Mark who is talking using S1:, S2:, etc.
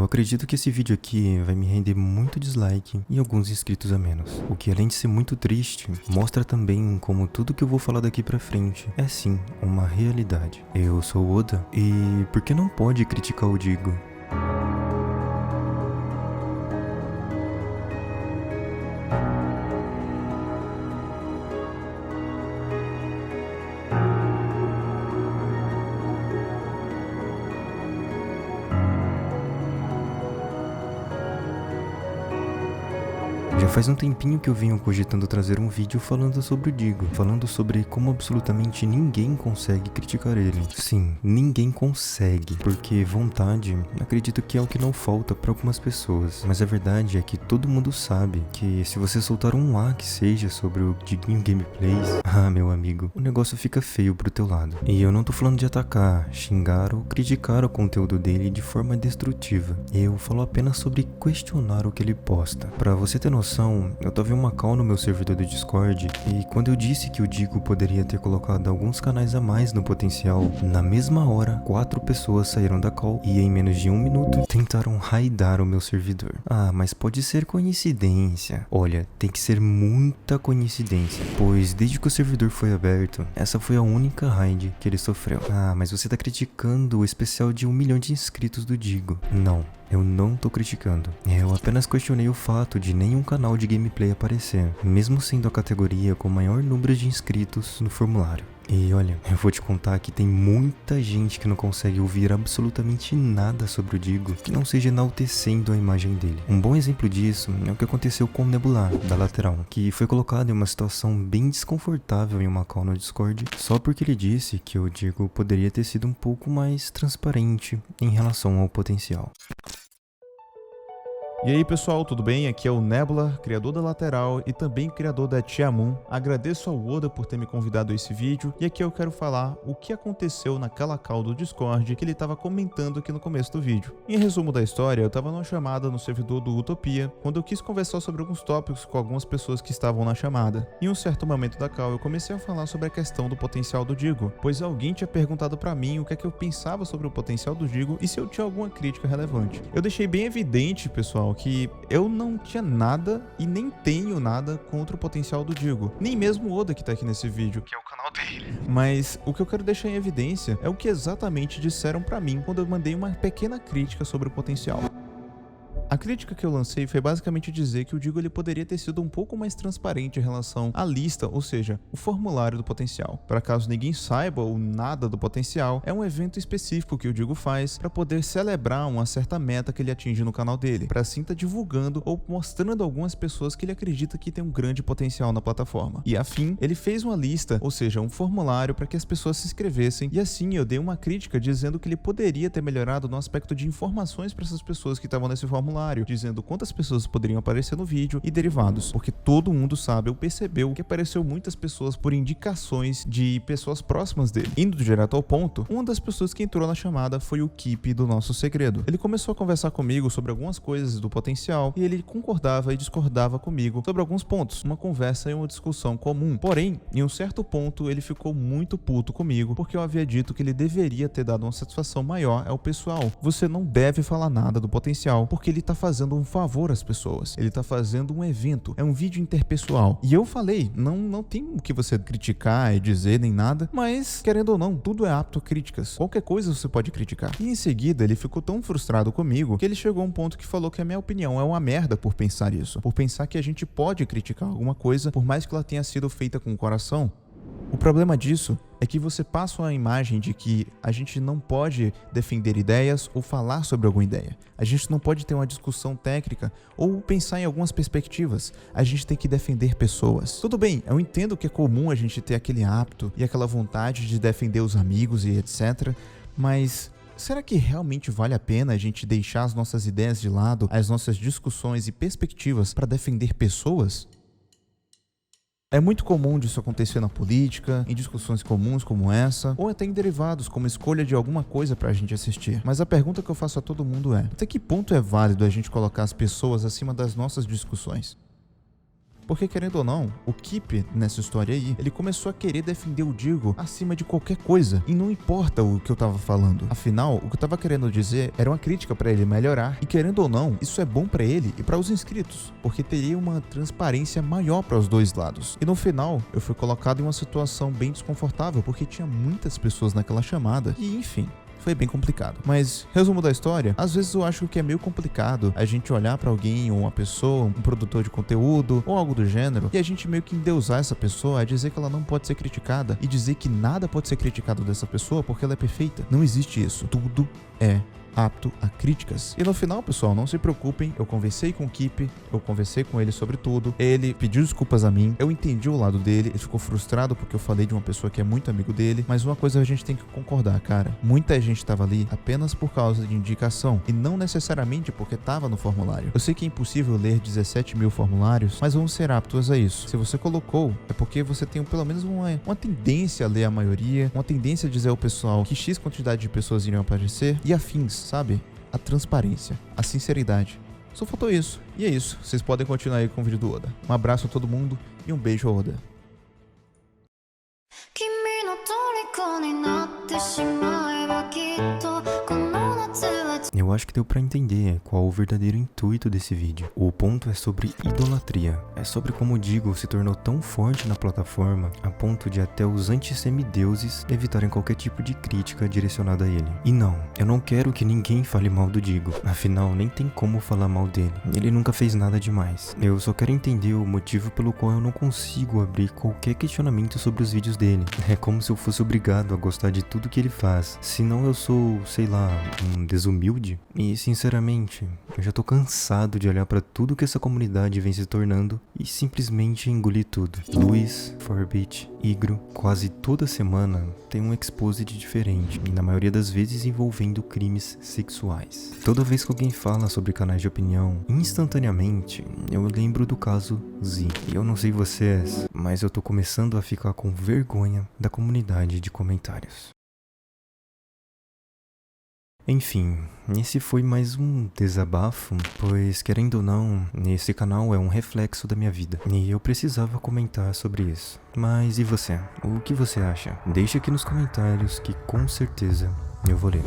S1: acredito que esse vídeo aqui vai me render muito dislike e alguns inscritos a menos. O que, além de ser muito triste, mostra também como tudo que eu vou falar daqui pra frente é sim uma realidade. Eu sou o Oda e por que não pode criticar o Digo? Já faz um tempinho que eu venho cogitando trazer um vídeo falando sobre o Digo, falando sobre como absolutamente ninguém consegue criticar ele. Sim, ninguém consegue, porque vontade, acredito que é o que não falta para algumas pessoas. Mas a verdade é que todo mundo sabe que se você soltar um A que seja sobre o Diguinho Gameplays, meu amigo, o negócio fica feio pro teu lado. E eu não tô falando de atacar, xingar ou criticar o conteúdo dele de forma destrutiva. Eu falo apenas sobre questionar o que ele posta. Pra você ter noção, eu tava em uma call no meu servidor do Discord e quando eu disse que o Digo poderia ter colocado alguns canais a mais no potencial, na mesma hora, 4 pessoas saíram da call e em menos de 1 minuto tentaram raidar o meu servidor. Mas pode ser coincidência. Olha, tem que ser muita coincidência, pois desde que o servidor foi aberto, essa foi a única raid que ele sofreu. Mas você tá criticando o especial de 1 milhão de inscritos do Digo. Não. Eu não tô criticando. Eu apenas questionei o fato de nenhum canal de gameplay aparecer, mesmo sendo a categoria com maior número de inscritos no formulário. E olha, eu vou te contar que tem muita gente que não consegue ouvir absolutamente nada sobre o Digo que não seja enaltecendo a imagem dele. Um bom exemplo disso é o que aconteceu com o Nebula, da Lateral, que foi colocado em uma situação bem desconfortável em uma call no Discord, só porque ele disse que o Digo poderia ter sido um pouco mais transparente em relação ao potencial.
S2: E aí pessoal, tudo bem? Aqui é o Nebula, criador da Lateral e também criador da Tia Moon. Agradeço ao Oda por ter me convidado a esse vídeo e aqui eu quero falar o que aconteceu naquela call do Discord que ele estava comentando aqui no começo do vídeo. Em resumo da história, eu estava numa chamada no servidor do Utopia quando eu quis conversar sobre alguns tópicos com algumas pessoas que estavam na chamada. Em um certo momento da call eu comecei a falar sobre a questão do potencial do Digo, pois alguém tinha perguntado pra mim o que é que eu pensava sobre o potencial do Digo e se eu tinha alguma crítica relevante. Eu deixei bem evidente, pessoal, que eu não tinha nada e nem tenho nada contra o potencial do Digo. Nem mesmo o Oda que tá aqui nesse vídeo, que é o canal dele. Mas o que eu quero deixar em evidência é o que exatamente disseram pra mim quando eu mandei uma pequena crítica sobre o potencial. A crítica que eu lancei foi basicamente dizer que o Digo ele poderia ter sido um pouco mais transparente em relação à lista, ou seja, o formulário do potencial. Para caso ninguém saiba ou nada do potencial, é um evento específico que o Digo faz para poder celebrar uma certa meta que ele atinge no canal dele, para assim estar divulgando ou mostrando algumas pessoas que ele acredita que tem um grande potencial na plataforma. E afim, ele fez uma lista, ou seja, um formulário para que as pessoas se inscrevessem, e assim eu dei uma crítica dizendo que ele poderia ter melhorado no aspecto de informações para essas pessoas que estavam nesse formulário, dizendo quantas pessoas poderiam aparecer no vídeo e derivados, porque todo mundo sabe ou percebeu que apareceu muitas pessoas por indicações de pessoas próximas dele. Indo direto ao ponto, uma das pessoas que entrou na chamada foi o Keep do Nosso Segredo. Ele começou a conversar comigo sobre algumas coisas do potencial e ele concordava e discordava comigo sobre alguns pontos, uma conversa e uma discussão comum. Porém, em um certo ponto ele ficou muito puto comigo porque eu havia dito que ele deveria ter dado uma satisfação maior ao pessoal. Você não deve falar nada do potencial porque ele tá fazendo um favor às pessoas. Ele tá fazendo um evento. É um vídeo interpessoal. E eu falei, não tem o que você criticar e dizer nem nada, mas, querendo ou não, tudo é apto a críticas. Qualquer coisa você pode criticar. E em seguida, ele ficou tão frustrado comigo que ele chegou a um ponto que falou que a minha opinião é uma merda por pensar isso. Por pensar que a gente pode criticar alguma coisa, por mais que ela tenha sido feita com o coração. O problema disso é que você passa a imagem de que a gente não pode defender ideias ou falar sobre alguma ideia. A gente não pode ter uma discussão técnica ou pensar em algumas perspectivas. A gente tem que defender pessoas. Tudo bem, eu entendo que é comum a gente ter aquele hábito e aquela vontade de defender os amigos e etc. Mas será que realmente vale a pena a gente deixar as nossas ideias de lado, as nossas discussões e perspectivas para defender pessoas? É muito comum disso acontecer na política, em discussões comuns como essa, ou até em derivados, como escolha de alguma coisa pra gente assistir. Mas a pergunta que eu faço a todo mundo é: até que ponto é válido a gente colocar as pessoas acima das nossas discussões? Porque, querendo ou não, o Keep, nessa história aí, ele começou a querer defender o Digo acima de qualquer coisa. E não importa o que eu tava falando. Afinal, o que eu tava querendo dizer era uma crítica pra ele melhorar. E, querendo ou não, isso é bom pra ele e pra os inscritos, porque teria uma transparência maior para os dois lados. E no final, eu fui colocado em uma situação bem desconfortável, porque tinha muitas pessoas naquela chamada. E, enfim, foi bem complicado. Mas, resumo da história, às vezes eu acho que é meio complicado a gente olhar pra alguém, ou uma pessoa, um produtor de conteúdo, ou algo do gênero, e a gente meio que endeusar essa pessoa, dizer que ela não pode ser criticada, e dizer que nada pode ser criticado dessa pessoa porque ela é perfeita. Não existe isso. Tudo é apto a críticas. E no final, pessoal, não se preocupem, eu conversei com o Keep, eu conversei com ele sobre tudo, ele pediu desculpas a mim, eu entendi o lado dele, ele ficou frustrado porque eu falei de uma pessoa que é muito amigo dele, mas uma coisa a gente tem que concordar, cara, muita gente tava ali apenas por causa de indicação, e não necessariamente porque tava no formulário. Eu sei que é impossível ler 17 mil formulários, mas vamos ser aptos a isso. Se você colocou, é porque você tem pelo menos uma tendência a ler a maioria, uma tendência a dizer ao pessoal que X quantidade de pessoas iriam aparecer, e afins, sabe? A transparência, a sinceridade. Só faltou isso. E é isso. Vocês podem continuar aí com o vídeo do Oda. Um abraço a todo mundo e um beijo ao Oda.
S1: Eu acho que deu pra entender qual o verdadeiro intuito desse vídeo. O ponto é sobre idolatria. É sobre como o Digo se tornou tão forte na plataforma a ponto de até os anti-semideuses evitarem qualquer tipo de crítica direcionada a ele. E não, eu não quero que ninguém fale mal do Digo. Afinal, nem tem como falar mal dele. Ele nunca fez nada demais. Eu só quero entender o motivo pelo qual eu não consigo abrir qualquer questionamento sobre os vídeos dele. É como se eu fosse obrigado a gostar de tudo que ele faz. Senão eu sou, sei lá, um desumilde. E sinceramente, eu já tô cansado de olhar pra tudo que essa comunidade vem se tornando e simplesmente engolir tudo. Luiz, Forbit, Igro, quase toda semana tem um exposed diferente, e na maioria das vezes envolvendo crimes sexuais. Toda vez que alguém fala sobre canais de opinião, instantaneamente eu lembro do caso Z. E eu não sei vocês, mas eu tô começando a ficar com vergonha da comunidade de comentários. Enfim, esse foi mais um desabafo, pois querendo ou não, esse canal é um reflexo da minha vida e eu precisava comentar sobre isso. Mas e você? O que você acha? Deixa aqui nos comentários que com certeza eu vou ler.